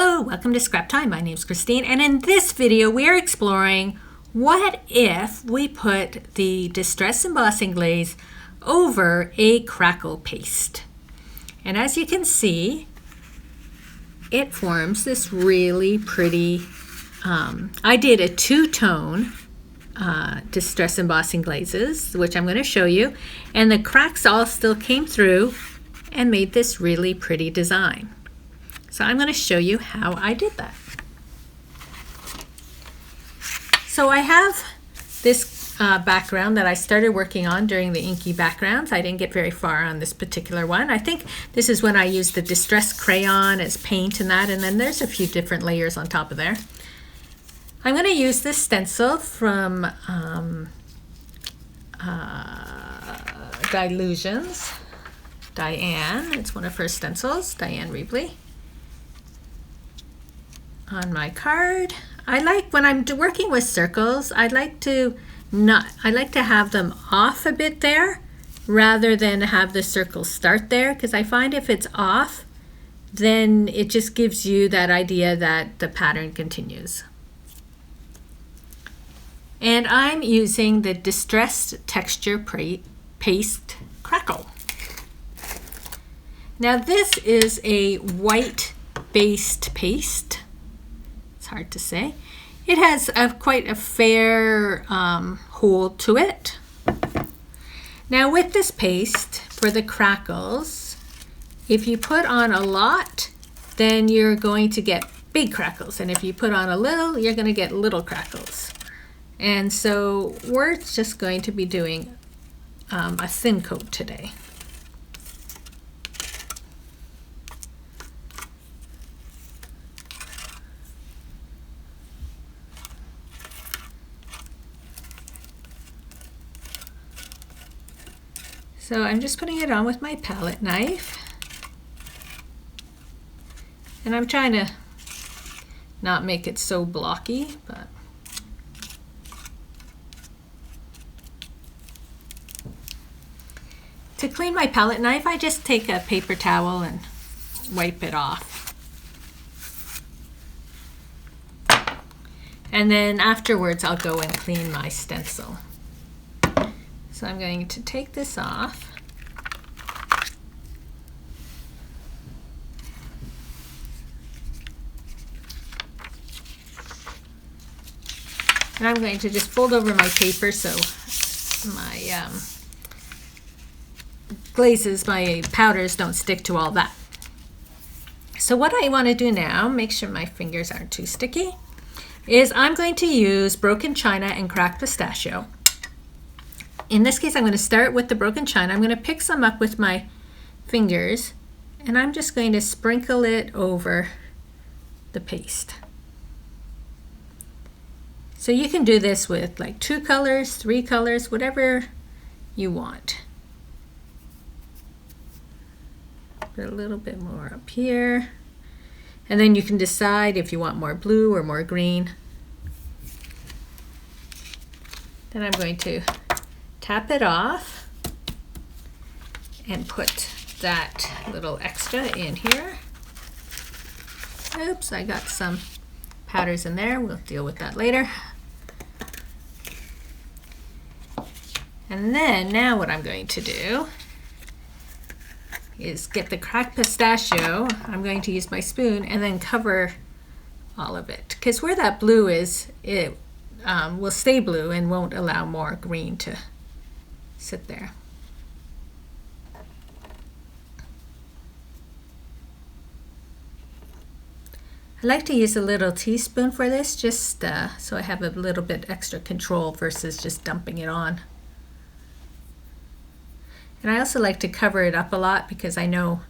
Hello, welcome to Scrap Time. My name is Christine, and in this video we are exploring what if we put the Distress Embossing Glaze over a crackle paste. And as you can see, it forms this really pretty, I did a two-tone Distress Embossing Glazes, which I'm going to show you, and the cracks all still came through and made this really pretty design. So I'm going to show you how I did that. So I have this background that I started working on during the inky backgrounds. I didn't get very far on this particular one. I think this is when I used the Distress crayon as paint and that, and then there's a few different layers on top of there. I'm going to use this stencil from Dilutions. Diane, it's one of her stencils, Diane Reevely. On my card, I like when I'm working with circles, I like to have them off a bit there rather than have the circle start there, because I find if it's off, then it just gives you that idea that the pattern continues. And I'm using the Distressed Texture Paste Crackle. Now this is a white based paste. Hard to say. It has quite a fair hold to it. Now with this paste for the crackles, if you put on a lot, then you're going to get big crackles, and if you put on a little, you're going to get little crackles. And so we're just going to be doing a thin coat today. So I'm just putting it on with my palette knife, and I'm trying to not make it so blocky, but to clean my palette knife, I just take a paper towel and wipe it off. And then afterwards I'll go and clean my stencil. So I'm going to take this off. And I'm going to just fold over my paper so my glazes, my powders don't stick to all that. So what I want to do now, make sure my fingers aren't too sticky, is I'm going to use broken china and cracked pistachio. In this case, I'm going to start with the broken china. I'm going to pick some up with my fingers, and I'm just going to sprinkle it over the paste. So you can do this with like 2 colors, 3 colors, whatever you want. Put a little bit more up here. And then you can decide if you want more blue or more green. Then I'm going to tap it off and put that little extra in here. Oops, I got some powders in there. We'll deal with that later. And then now what I'm going to do is get the cracked pistachio. I'm going to use my spoon and then cover all of it, because where that blue is, it will stay blue and won't allow more green to sit there. I like to use a little teaspoon for this, just so I have a little bit extra control versus just dumping it on. And I also like to cover it up a lot because I know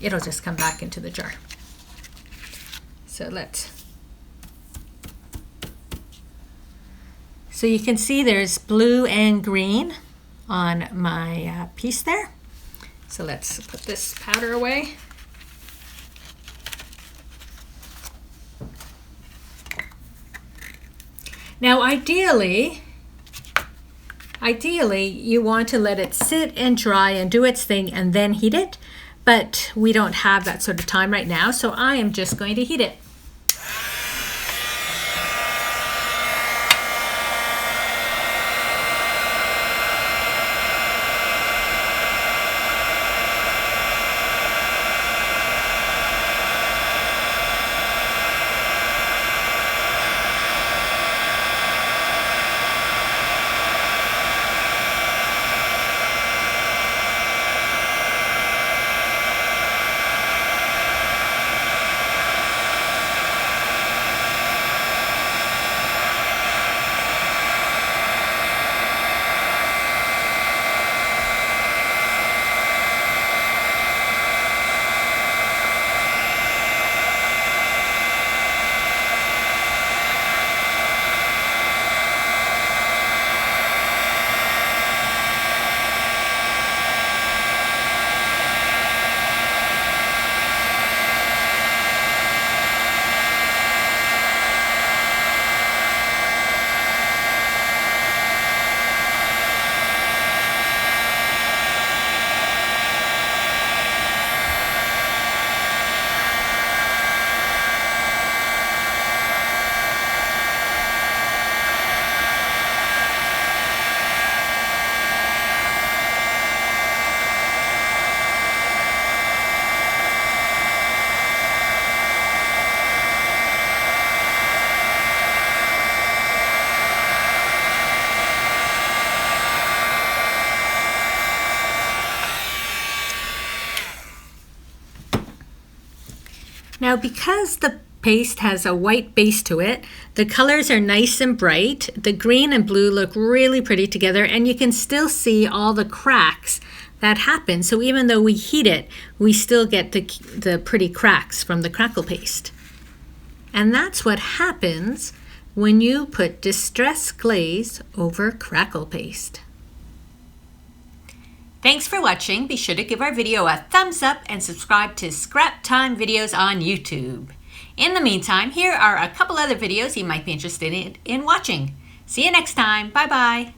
it'll just come back into the jar. So So you can see there's blue and green on my piece there. So let's put this powder away. Now ideally you want to let it sit and dry and do its thing and then heat it. but we don't have that sort of time right now, so I am just going to heat it. Now, because the paste has a white base to it, the colors are nice and bright. The green and blue look really pretty together, and you can still see all the cracks that happen. So even though we heat it, we still get the pretty cracks from the crackle paste. And that's what happens when you put Distress Glaze over crackle paste. Thanks for watching. Be sure to give our video a thumbs up and subscribe to Scrap Time videos on YouTube. In the meantime, here are a couple other videos you might be interested in watching. See you next time. Bye-bye.